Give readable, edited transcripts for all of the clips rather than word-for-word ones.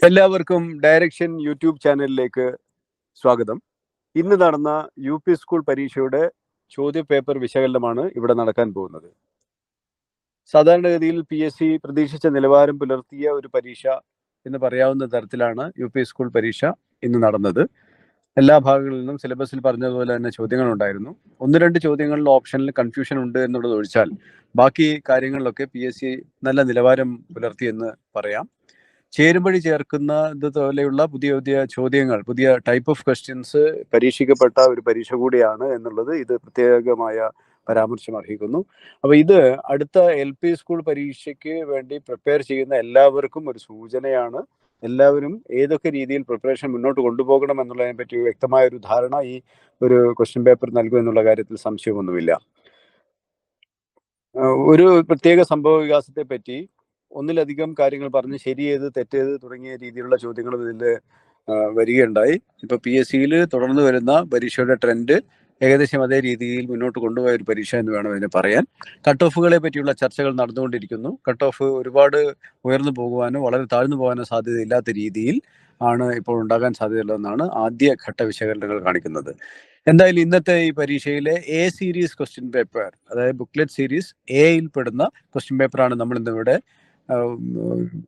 എല്ലാവർക്കും direction YouTube ചാനലിലേക്ക് സ്വാഗതം. ഇന്ന് നടന്ന UP സ്കൂൾ പരീക്ഷയുടെ ചോദ്യപേപ്പർ വിശകലനമാണ് ഇവിടെ നടക്കാൻ പോകുന്നത്. സാധാരണഗതിയിൽ PSC പ്രതീക്ഷിച്ച നിലവാരം പുലർത്തിയ ഒരു പരീക്ഷ എന്ന് പറയാവുന്ന തരത്തിലാണ് UP സ്കൂൾ പരീക്ഷ ഇന്ന് നടന്നത്. എല്ലാ ഭാഗങ്ങളിൽ നിന്നും സിലബസിൽ പറഞ്ഞതുപോലെ തന്നെ ചോദ്യങ്ങളുണ്ടായിരുന്നു. 1-2 ചോദ്യങ്ങളിൽ ഓപ്ഷനിൽ കൺഫ്യൂഷൻ ഉണ്ട് എന്നുള്ളത് ഒഴിച്ചാൽ ബാക്കി കാര്യങ്ങളിലൊക്കെ PSC നല്ല നിലവാരം പുലർത്തിയെന്ന് പറയാം. ചേരുംപടി ചേർക്കുന്ന ഇതുപോലെയുള്ള പുതിയ പുതിയ ചോദ്യങ്ങൾ, പുതിയ ടൈപ്പ് ഓഫ് ക്വസ്റ്റ്യൻസ് പരീക്ഷിക്കപ്പെട്ട ഒരു പരീക്ഷ കൂടിയാണ് എന്നുള്ളത് ഇത് പ്രത്യേകമായ പരാമർശം അർഹിക്കുന്നു. അപ്പോൾ ഇത് അടുത്ത LP സ്കൂൾ പരീക്ഷയ്ക്ക് വേണ്ടി പ്രിപ്പയർ ചെയ്യുന്ന എല്ലാവർക്കും ഒരു സൂചനയാണ്. എല്ലാവരും ഏതൊക്കെ രീതിയിൽ പ്രിപ്പറേഷൻ മുന്നോട്ട് കൊണ്ടുപോകണം എന്നുള്ളതിനെ പറ്റി വ്യക്തമായ ഒരു ധാരണ ഈ ഒരു ക്വസ്റ്റ്യൻ പേപ്പർ നൽകും എന്നുള്ള കാര്യത്തിൽ സംശയമൊന്നുമില്ല. ഒരു പ്രത്യേക സംഭവ വികാസത്തെ പറ്റി ഒന്നിലധികം കാര്യങ്ങൾ പറഞ്ഞ് ശരിയേത് തെറ്റേത് തുടങ്ങിയ രീതിയിലുള്ള ചോദ്യങ്ങളും ഇതിൽ വരികയുണ്ടായി. ഇപ്പൊ PSCയിൽ തുടർന്ന് വരുന്ന പരീക്ഷയുടെ ട്രെൻഡ് ഏകദേശം അതേ രീതിയിൽ മുന്നോട്ട് കൊണ്ടുപോയ ഒരു പരീക്ഷ എന്ന് വേണം ഇതിനെ പറയാൻ. കട്ട് ഓഫുകളെ പറ്റിയുള്ള ചർച്ചകൾ നടന്നുകൊണ്ടിരിക്കുന്നു. കട്ട് ഓഫ് ഒരുപാട് ഉയർന്നു പോകുവാനോ വളരെ താഴ്ന്നു പോകാനോ സാധ്യതയില്ലാത്ത രീതിയിൽ ആണ് ഇപ്പോൾ ഉണ്ടാകാൻ സാധ്യതയുള്ളതെന്നാണ് ആദ്യ ഘട്ട വിശകലനങ്ങൾ കാണിക്കുന്നത്. എന്തായാലും ഇന്നത്തെ ഈ പരീക്ഷയിലെ A സീരീസ് ക്വസ്റ്റ്യൻ പേപ്പർ, അതായത് ബുക്ക്ലെറ്റ് സീരീസ് Aയിൽ പെടുന്ന ക്വസ്റ്റ്യൻ പേപ്പറാണ് നമ്മൾ ഇന്നിവിടെ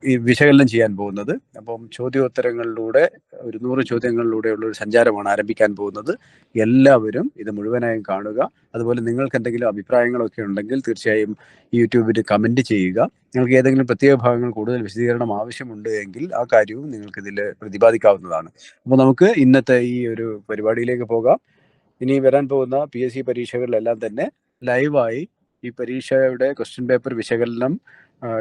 ഈ വിശകലനം ചെയ്യാൻ പോകുന്നത്. അപ്പം ചോദ്യോത്തരങ്ങളിലൂടെ ഒരു 100 ചോദ്യങ്ങളിലൂടെയുള്ള ഒരു സഞ്ചാരമാണ് ആരംഭിക്കാൻ പോകുന്നത്. എല്ലാവരും ഇത് മുഴുവനായും കാണുക. അതുപോലെ നിങ്ങൾക്ക് എന്തെങ്കിലും അഭിപ്രായങ്ങളൊക്കെ ഉണ്ടെങ്കിൽ തീർച്ചയായും യൂട്യൂബിൽ കമൻറ്റ് ചെയ്യുക. നിങ്ങൾക്ക് ഏതെങ്കിലും പ്രത്യേക ഭാഗങ്ങൾ കൂടുതൽ വിശദീകരണം ആവശ്യമുണ്ട് എങ്കിൽ ആ കാര്യവും നിങ്ങൾക്ക് ഇതിൽ പ്രതിപാദിക്കാവുന്നതാണ്. അപ്പോൾ നമുക്ക് ഇന്നത്തെ ഈ ഒരു പരിപാടിയിലേക്ക് പോകാം. ഇനി വരാൻ പോകുന്ന PSC പരീക്ഷകളിലെല്ലാം തന്നെ ലൈവായി ഈ പരീക്ഷയുടെ ക്വസ്റ്റ്യൻ പേപ്പർ വിശകലനം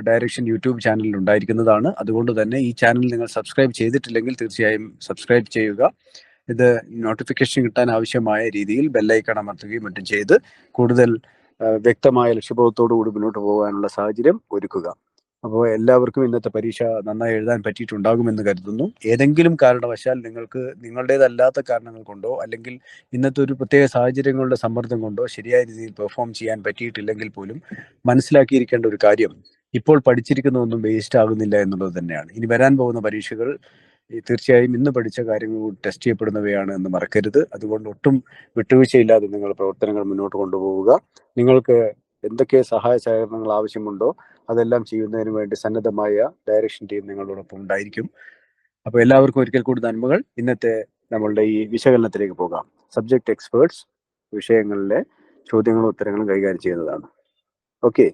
ഡയറക്ഷൻ യൂട്യൂബ് ചാനലിൽ ഉണ്ടായിരിക്കുന്നതാണ്. അതുകൊണ്ട് തന്നെ ഈ ചാനൽ നിങ്ങൾ സബ്സ്ക്രൈബ് ചെയ്തിട്ടില്ലെങ്കിൽ തീർച്ചയായും സബ്സ്ക്രൈബ് ചെയ്യുക. ഇത് നോട്ടിഫിക്കേഷൻ കിട്ടാൻ ആവശ്യമായ രീതിയിൽ ബെല്ലൈക്കൺ അമർത്തുകയും മറ്റും ചെയ്ത് കൂടുതൽ വ്യക്തമായ ലക്ഷ്യബോധത്തോടു കൂടി മുന്നോട്ട് പോകാനുള്ള സാഹചര്യം ഒരുക്കുക. അപ്പോൾ എല്ലാവർക്കും ഇന്നത്തെ പരീക്ഷ നന്നായി എഴുതാൻ പറ്റിയിട്ടുണ്ടാകുമെന്ന് കരുതുന്നു. ഏതെങ്കിലും കാരണവശാൽ നിങ്ങൾക്ക് നിങ്ങളുടേതല്ലാത്ത കാരണങ്ങൾ കൊണ്ടോ അല്ലെങ്കിൽ ഇന്നത്തെ ഒരു പ്രത്യേക സാഹചര്യങ്ങളുടെ സമ്മർദ്ദം കൊണ്ടോ ശരിയായ രീതിയിൽ പെർഫോം ചെയ്യാൻ പറ്റിയിട്ടില്ലെങ്കിൽ പോലും മനസ്സിലാക്കിയിരിക്കേണ്ട ഒരു കാര്യം, ഇപ്പോൾ പഠിച്ചിരിക്കുന്നതൊന്നും വേസ്റ്റ് ആകുന്നില്ല എന്നുള്ളത് തന്നെയാണ്. ഇനി വരാൻ പോകുന്ന പരീക്ഷകൾ തീർച്ചയായും ഇന്ന് പഠിച്ച കാര്യങ്ങൾ ടെസ്റ്റ് ചെയ്യപ്പെടുന്നവയാണ് എന്ന് മറക്കരുത്. അതുകൊണ്ട് ഒട്ടും വിട്ടുവീഴ്ചയില്ലാതെ നിങ്ങൾ പ്രവർത്തനങ്ങൾ മുന്നോട്ട് കൊണ്ടുപോവുക. നിങ്ങൾക്ക് എന്തൊക്കെ സഹായ സഹകരണങ്ങൾ ആവശ്യമുണ്ടോ അതെല്ലാം ചെയ്യുന്നതിന് വേണ്ടി സന്നദ്ധമായ ഡയറക്ഷൻ ടീം നിങ്ങളോടൊപ്പം ഉണ്ടായിരിക്കും. അപ്പോൾ എല്ലാവർക്കും ഒരിക്കൽ കൂടി നന്മകൾ. ഇന്നത്തെ നമ്മളുടെ ഈ വിശകലനത്തിലേക്ക് പോകാം. സബ്ജക്ട് എക്സ്പേർട്സ് വിഷയങ്ങളിലെ ചോദ്യങ്ങളും ഉത്തരങ്ങളും കൈകാര്യം ചെയ്യുന്നതാണ്. ഓക്കെ,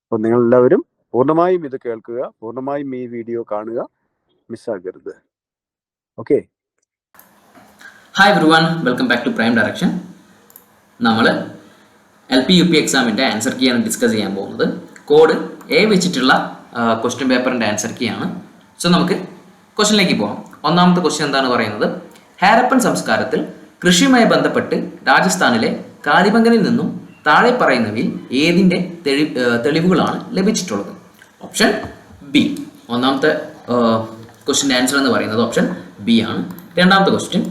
അപ്പോൾ നിങ്ങൾ എല്ലാവരും പൂർണ്ണമായും ഇത് കേൾക്കുക, പൂർണ്ണമായും ഈ വീഡിയോ കാണുക, മിസ്സാകരുത്. Okay. Hi everyone, welcome back to prime direction. നമ്മൾ LP UP എക്സാമിൻ്റെ ആൻസർ കീ ആണ് ഡിസ്കസ് ചെയ്യാൻ പോകുന്നത്. കോഡ് A വെച്ചിട്ടുള്ള ക്വസ്റ്റ്യൻ പേപ്പറിൻ്റെ ആൻസർ കീ ആണ്. സോ നമുക്ക് ക്വസ്റ്റ്യനിലേക്ക് പോകാം. ഒന്നാമത്തെ ക്വസ്റ്റ്യൻ എന്താണ് പറയുന്നത്? ഹാരപ്പൻ സംസ്കാരത്തിൽ കൃഷിയുമായി ബന്ധപ്പെട്ട് രാജസ്ഥാനിലെ കാലിബംഗനിൽ നിന്നും താഴെ പറയുന്നവയിൽ ഏതിൻ്റെ തെളിവുകളാണ് ലഭിച്ചിട്ടുള്ളത്? Option B. ഒന്നാമത്തെ ക്വസ്റ്റ്യൻ്റെ ആൻസർ എന്ന് പറയുന്നത് ഓപ്ഷൻ B ആണ്. രണ്ടാമത്തെ ക്വസ്റ്റ്യൻ,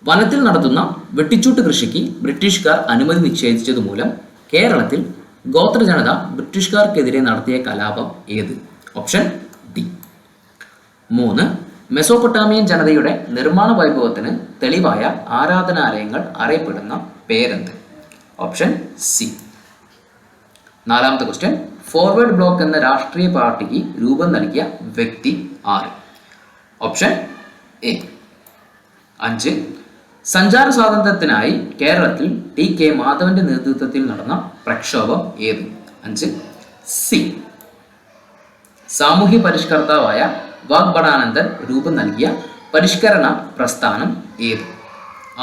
വനത്തിൽ നടത്തുന്ന വെട്ടിച്ചൂട്ട് കൃഷിക്ക് ബ്രിട്ടീഷുകാർ അനുമതി നിഷേധിച്ചത് മൂലം കേരളത്തിൽ ഗോത്രജനത ബ്രിട്ടീഷുകാർക്കെതിരെ നടത്തിയ കലാപം ഏത്? Option D. 3. മെസോപ്പൊട്ടാമിയൻ ജനതയുടെ നിർമ്മാണ വൈഭവത്തിന് തെളിവായ ആരാധനാലയങ്ങൾ അറിയപ്പെടുന്ന പേരെന്ത്? Option C. നാലാമത്തെ ക്വസ്റ്റ്യൻ, ഫോർവേഡ് ബ്ലോക്ക് എന്ന രാഷ്ട്രീയ പാർട്ടിക്ക് രൂപം നൽകിയ വ്യക്തി ആര്? Option A. 5. സഞ്ചാര സ്വാതന്ത്ര്യത്തിനായി കേരളത്തിൽ TK മാധവന്റെ നേതൃത്വത്തിൽ നടന്ന പ്രക്ഷോഭം ഏത്? 5. C. സാമൂഹ്യ പരിഷ്കർത്താവായ വാഗ്ഭടാനന്ദൻ രൂപം നൽകിയ പരിഷ്കരണ പ്രസ്ഥാനം ഏത്?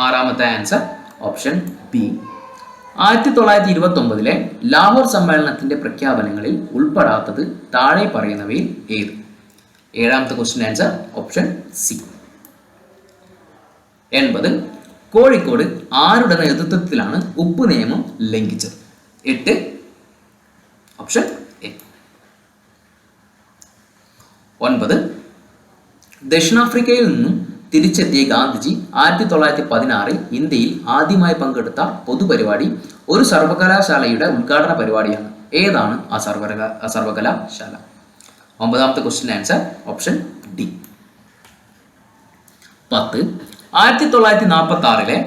ആറാമത്തെ ആൻസർ ഓപ്ഷൻ B. 1929 ലാഹോർ സമ്മേളനത്തിന്റെ പ്രഖ്യാപനങ്ങളിൽ ഉൾപ്പെടാത്തത് താഴെ പറയുന്നവയിൽ ഏത്? ഏഴാമത്തെ question answer option C. 80. Kozhikode ആരുടെ നേതൃത്വത്തിലാണ് ഉപ്പ് നിയമം ലംഘിച്ചത്? 8. Option A. 9. ദക്ഷിണാഫ്രിക്കയിൽ നിന്നും തിരിച്ചെത്തിയ ഗാന്ധിജി 1916 ഇന്ത്യയിൽ ആദ്യമായി പങ്കെടുത്ത പൊതുപരിപാടി ഒരു സർവകലാശാലയുടെ ഉദ്ഘാടന പരിപാടിയാണ്. ഏതാണ് ആ സർവകലാശാല? 9ാമത്തെ question answer option D. 10. 1946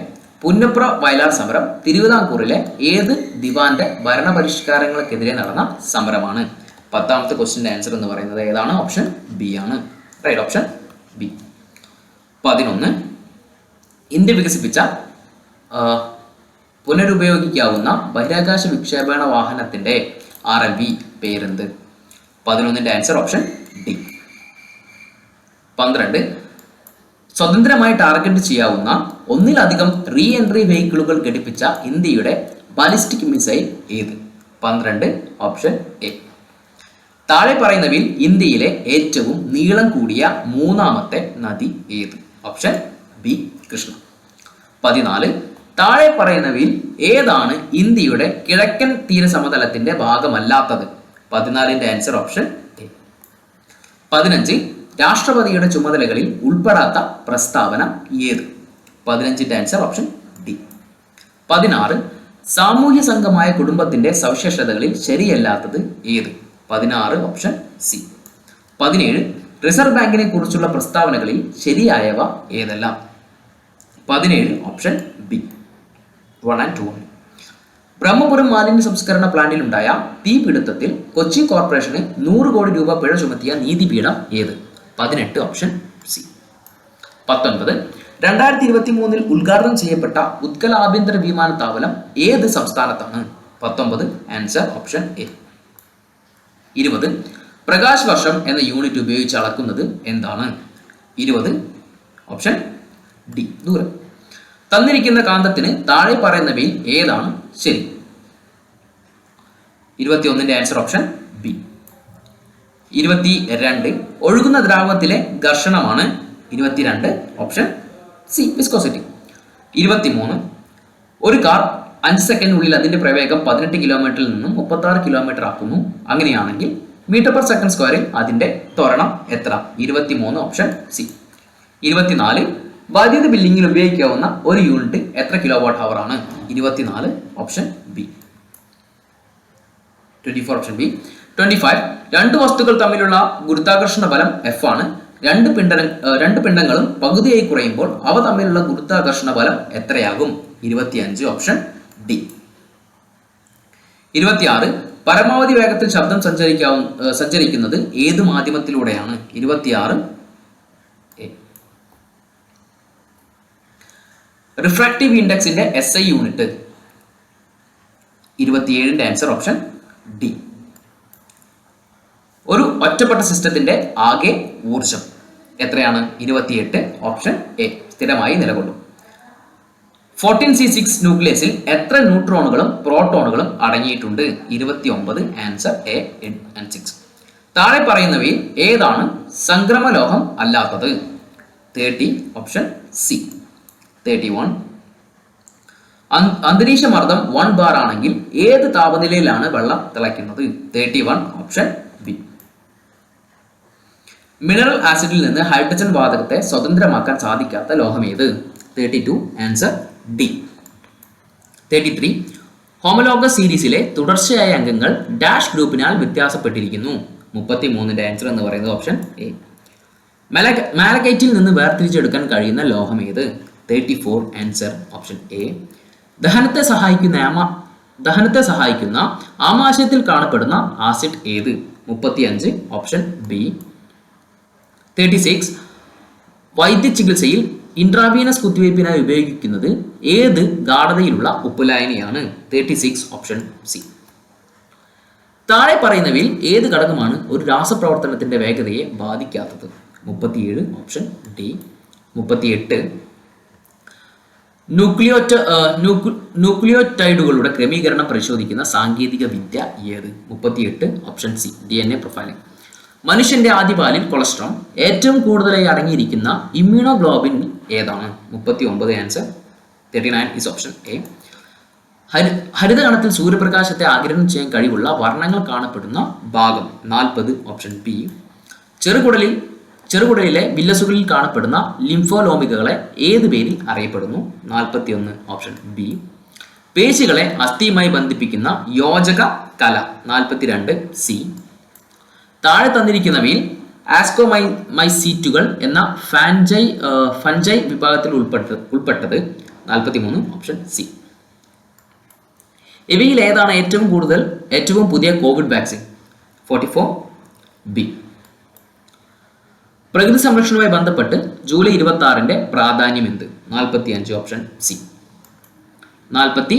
Punnapra Vayalar സമരം തിരുവിതാംകൂറിലെ ഏത് ദിവാന്റെ ഭരണപരിഷ്കാരങ്ങൾക്കെതിരെ നടന്ന സമരമാണ്? 10ാമത്തെ ക്വസ്റ്റ്യൻ ആൻസർ എന്ന് പറയുന്നത് ഏതാണ്? ഓപ്ഷൻ ബി ആണ്. Right, option B. 11. ഇന്ത്യ വികസിപ്പിച്ച പുനരുപയോഗിക്കാവുന്ന ബഹിരാകാശ വിക്ഷേപണ വാഹനത്തിന്റെ RLV പേരെന്ത്? 11ന്റെ ആൻസർ ഓപ്ഷൻ ഡി. 12. സ്വതന്ത്രമായി ടാർഗറ്റ് ചെയ്യാവുന്ന ഒന്നിലധികം റീ എൻട്രി വെഹിക്കിളുകൾ ഘടിപ്പിച്ച ഇന്ത്യയുടെ ബാലിസ്റ്റിക് മിസൈൽ ഏത്? 12 ഓപ്ഷൻ എ. താഴെ പറയുന്നവയിൽ ഇന്ത്യയിലെ ഏറ്റവും നീളം കൂടിയ മൂന്നാമത്തെ നദി ഏത്? Option B Krishna. 14. താഴെ പറയുന്നവയിൽ ഏതാണ് ഇന്ത്യയുടെ കിഴക്കൻ തീരസമതലത്തിന്റെ ഭാഗമല്ലാത്തത്? 14ന്റെ ആൻസർ ഓപ്ഷൻ എ. 15. രാഷ്ട്രപതിയുടെ ചുമതലകളിൽ ഉൾപ്പെടാത്ത പ്രസ്താവന ഏത്? 15ന്റെ ആൻസർ ഓപ്ഷൻ ഡി. 16. സാമൂഹ്യ സംഘമായ കുടുംബത്തിന്റെ സവിശേഷതകളിൽ ശരിയല്ലാത്തത് ഏത്? 16 ഓപ്ഷൻ സി. 17. റിസർവ് ബാങ്കിനെ കുറിച്ചുള്ള പ്രസ്താവനകളിൽ ശരിയായവ ഏതെല്ലാം? 17 ഓപ്ഷൻ ബി. 1 and 2. ബ്രഹ്മപുരം മാലിന്യ സംസ്കരണ പ്ലാന്റിലുണ്ടായ തീപിടുത്തത്തിൽ കൊച്ചി കോർപ്പറേഷന് 100 കോടി രൂപ പിഴ ചുമത്തിയ നീതിപീഠം ഏത്? 18 ഓപ്ഷൻ സി. 19. 2023 ഉദ്ഘാടനം ചെയ്യപ്പെട്ട ഉത്കൽ ആഭ്യന്തര വിമാനത്താവളം ഏത് സംസ്ഥാനത്താണ്? 19 ആൻസർ ഓപ്ഷൻ എ. 20. പ്രകാശ് വർഷം എന്ന യൂണിറ്റ് ഉപയോഗിച്ച് അളക്കുന്നത് എന്താണ്? 20 ഓപ്ഷൻ ഡി ദൂരം. തന്നിരിക്കുന്ന കാന്തത്തിന് താഴെ പറയുന്നവയിൽ ഏതാണ് ശരി? 21ന്റെ ആൻസർ ഓപ്ഷൻ ബി. 22. ഒഴുകുന്ന ദ്രാവകത്തിലെ ഘർഷണമാണ്? 22 ഓപ്ഷൻ സി വിസ്കോസിറ്റി. 23. ഒരു കാർ 5 സെക്കൻഡിനുള്ളിൽ അതിന്റെ പ്രവേഗം 18 കിലോമീറ്ററിൽ നിന്നും 36 കിലോമീറ്റർ ആക്കുന്നു. അങ്ങനെയാണെങ്കിൽ മീറ്റർ പെർ സെക്കൻഡ് സ്ക്വയറിൽ അതിന്റെ ത്വരണം എത്ര? 23 ഓപ്ഷൻ സി. 24. വൈദ്യുതി ബില്ലിങ്ങിൽ ഉപയോഗിക്കാവുന്ന ഒരു യൂണിറ്റ് എത്ര കിലോവാട്ട് ഹവർ ആണ്? 24 ഓപ്ഷൻ ബി. 24 option B. 25. രണ്ട് വസ്തുക്കൾ തമ്മിലുള്ള ഗുരുത്വാകർഷണ ബലം F ആണ്. രണ്ട് പിണ്ഡങ്ങളും പകുതിയായി കുറയുമ്പോൾ അവ തമ്മിലുള്ള ഗുരുത്വാകർഷണ ബലം എത്രയാകും? 25 ഓപ്ഷൻ ഡി. 26. പരമാവധി വേഗത്തിൽ ശബ്ദം സഞ്ചരിക്കുന്നത് ഏത് മാധ്യമത്തിലൂടെയാണ്? 26 എ. റിഫ്രാക്റ്റീവ് ഇൻഡെക്സിന്റെ SI യൂണിറ്റ്? 27ന്റെ ആൻസർ ഓപ്ഷൻ ഡി. ഒരു ഒറ്റപ്പെട്ട സിസ്റ്റത്തിന്റെ ആകെ ഊർജം എത്രയാണ്? 28 ഓപ്ഷൻ എ സ്ഥിരമായി നിലകൊള്ളും. 14C6 ന്യൂക്ലിയസിൽ എത്ര ന്യൂട്രോണുകളും പ്രോട്ടോണുകളും അടങ്ങിയിട്ടുണ്ട്? 29 ആൻസർ എ ആൻഡ് 6. താഴെ പറയുന്നവയിൽ ഏതാണ് സംക്രമലോഹം അല്ലാത്തത്? 30 ഓപ്ഷൻ സി. 31. അന്തരീക്ഷ മർദ്ദം 1 ബാർ ആണെങ്കിൽ ഏത് താപനിലയിലാണ് വെള്ളം തിളയ്ക്കുന്നത്? 31 ഓപ്ഷൻ ബി. മിനറൽ ആസിഡിൽ നിന്ന് ഹൈഡ്രജൻ വാതകത്തെ സ്വതന്ത്രമാക്കാൻ സാധിക്കാത്ത ലോഹം ഏത്? 32 ആൻസർ ഡി. 33. ഹോമോലോഗസ് സീരീസിലെ തുടർച്ചയായ അംഗങ്ങൾ ഡാഷ് ഗ്രൂപ്പിനാൽ വ്യത്യാസപ്പെട്ടിരിക്കുന്നു. 33ന്റെ ആൻസർ എന്ന് പറയുന്നത് ഓപ്ഷൻ എ. മാലക്കൈറ്റിൽ നിന്ന് വേർതിരിച്ചെടുക്കാൻ കഴിയുന്ന ലോഹം ഏത്? 34 ആൻസർ ഓപ്ഷൻ എ. ദഹനത്തെ സഹായിക്കുന്ന ആമാശയത്തിൽ കാണപ്പെടുന്ന ആസിഡ് ഏത്? 35 ഓപ്ഷൻ ബി. 36. വൈദ്യ ചികിത്സയിൽ ഇൻട്രാവീനസ് കുത്തിവയ്പ്പിനായി ഉപയോഗിക്കുന്നത് ഏത് ഗാഢതയിലുള്ള ഉപ്പുലായനിയാണ്? 36 ഓപ്ഷൻ സി. താഴെ പറയുന്നവയിൽ ഏത് ഘടകമാണ് ഒരു രാസപ്രവർത്തനത്തിന്റെ വേഗതയെ ബാധിക്കാത്തത്? 37 ഓപ്ഷൻ ഡി. 38. ന്യൂക്ലിയോടൈഡുകളുടെ ക്രമീകരണം പരിശോധിക്കുന്ന സാങ്കേതിക വിദ്യ ഏത്? 38 ഓപ്ഷൻ സി. DNA profiling. മനുഷ്യന്റെ ആദ്യപാലിൽ കൊളസ്ട്രോൾ ഏറ്റവും കൂടുതലായി അടങ്ങിയിരിക്കുന്ന ഇമ്മ്യൂണോഗ്ലോബിൻ ഏതാണ്? 39 ആൻസർ 39 ഈസ് ഓപ്ഷൻ എ. ഹരിതകണത്തിൽ സൂര്യപ്രകാശത്തെ ആഗിരണം ചെയ്യാൻ കഴിവുള്ള വർണ്ണങ്ങൾ കാണപ്പെടുന്ന ഭാഗം? 40 ഓപ്ഷൻ ബി. ചെറുകുടലിലെ വില്ലസുകളിൽ കാണപ്പെടുന്ന ലിംഫോലോമികകളെ ഏത് പേരിൽ അറിയപ്പെടുന്നു? 41 ഓപ്ഷൻ ബി. പേശികളെ അസ്ഥിയുമായി ബന്ധിപ്പിക്കുന്ന യോജക കല 42 സി. താഴെ തന്നിരിക്കുന്നവയിൽ ആസ്കോമൈസീറ്റുകൾ എന്ന ഫഞ്ചൈ വിഭാഗത്തിൽ ഉൾപ്പെട്ടത് 43 ഓപ്ഷൻ സി. ഇവയിൽ ഏതാണ് ഏറ്റവും പുതിയ കോവിഡ് വാക്സിൻ? 44 ബി. പ്രകൃതി സംരക്ഷണവുമായി ബന്ധപ്പെട്ട് ജൂലൈ 26 പ്രാധാന്യം എന്ത്? 45 ഓപ്ഷൻ സി. 46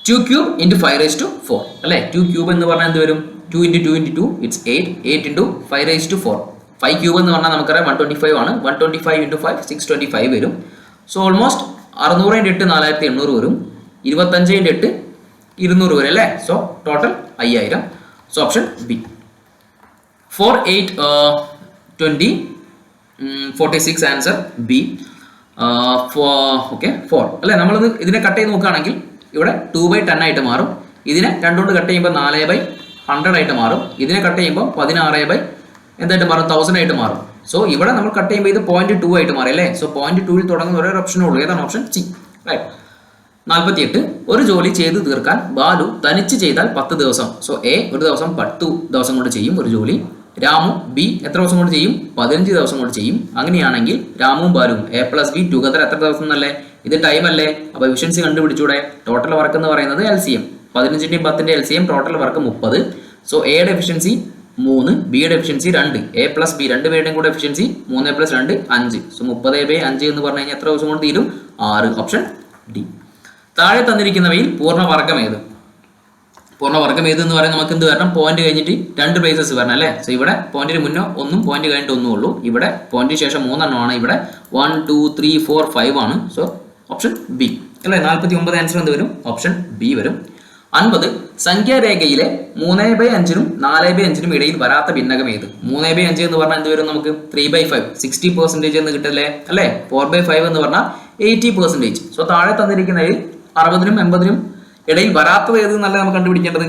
2 ക്യൂബ് ഇൻറ്റു 5⁴ അല്ലെ. 2 ക്യൂബ് എന്ന് പറഞ്ഞാൽ എന്ത് വരും? 2 × 2 × 2 ഇറ്റ്സ് 8. 8 × 5⁴. 5 ക്യൂബ് എന്ന് പറഞ്ഞാൽ നമുക്കറിയാം 125 ആണ്. 125 × 5 625 വരും. സോ ഓൾമോസ്റ്റ് 600 × 8 4800 വരും. 25 × 8 200 വരും അല്ലേ. So total 5000. So option B. 4 8 20 46 answer B. 4 അല്ലെ. നമ്മളിത് ഇതിനെ കട്ട് ചെയ്ത് നോക്കുകയാണെങ്കിൽ ഇവിടെ 2/10 ആയിട്ട് മാറും. ഇതിനെ 2 കൊണ്ട് കട്ട് ചെയ്യുമ്പോൾ 4/100 ആയിട്ട് മാറും. ഇതിനെ കട്ട് ചെയ്യുമ്പോൾ 16 എന്തായിട്ട് മാറും? 1000 ആയിട്ട് മാറും. സോ ഇവിടെ നമ്മൾ കട്ട് ചെയ്യുമ്പോൾ ഇത് 0.2 ആയിട്ട് മാറി അല്ലേ. സോ 0.2 തുടങ്ങുന്ന ഒരേ ഓപ്ഷനേ ഉള്ളൂ. ഏതാണ്? Option C. റൈറ്റ്. 48 ഒരു ജോലി ചെയ്ത് തീർക്കാൻ ബാലു തനിച്ച് ചെയ്താൽ 10 ദിവസം. സോ എ ഒരു ദിവസം 10 ദിവസം കൊണ്ട് ചെയ്യും ഒരു ജോലി. രാമു ബി എത്ര ദിവസം കൊണ്ട് ചെയ്യും? 15 ദിവസം കൊണ്ട് ചെയ്യും. അങ്ങനെയാണെങ്കിൽ രാമുവും ബാലുവും A+B ടുഗദർ എത്ര ദിവസം എന്നല്ലേ? ഇത് ടൈം അല്ലേ. അപ്പോൾ എഫിഷ്യൻസി കണ്ടുപിടിച്ചൂടെ? ടോട്ടൽ വർക്ക് എന്ന് പറയുന്നത് LCM 15ന്റെയും 10ന്റെ LCM total work 30. So എയുടെ എഫിഷ്യൻസി 3, ബിയുടെ എഫിഷ്യൻസി 2, A+B രണ്ടുപേരുടെയും കൂടെ എഫിഷ്യൻസി 3 + 2 5. സോ 30/5 എന്ന് പറഞ്ഞു കഴിഞ്ഞാൽ എത്ര ദിവസം കൊണ്ട് തീരും? 6. Option D. താഴെ തന്നിരിക്കുന്നവയിൽ പൂർണ്ണവർഗം ഏത്? പൂർണ്ണവർഗം ഏത് എന്ന് പറയാൻ നമുക്ക് എന്ത് വരണം? പോയിന്റ് കഴിഞ്ഞിട്ട് 2 പ്ലേസസ് വരണം അല്ലേ. സോ ഇവിടെ പോയിന്റിന് മുന്നേ 1 പോയിന്റ് കഴിഞ്ഞിട്ട് 1 ഉള്ളൂ. ഇവിടെ പോയിന്റിന് ശേഷം 3 എണ്ണമാണ്. ഇവിടെ 1 2 3 4 5 ആണ്. സോ ഓപ്ഷൻ ബി അല്ലേ. 49 ആൻസർ എന്ത് വരും? ഓപ്ഷൻ ബി വരും. 50 സംഖ്യാരേഖയിലെ 3/5 4/5 ഇടയിൽ വരാത്ത ഭിന്നകം ഏത്? 3/5 എന്ന് പറഞ്ഞാൽ എന്ത് വരും? നമുക്ക് 3/5 60% എന്ന് കിട്ടില്ലേ അല്ലേ. 4/5 എന്ന് പറഞ്ഞാൽ 80%. സോ താഴെ തന്നിരിക്കുന്നതിൽ 60നും 80നും ഇടയിൽ വരാത്തത് ഏത് എന്നല്ല നമുക്ക് കണ്ടുപിടിക്കേണ്ടത്.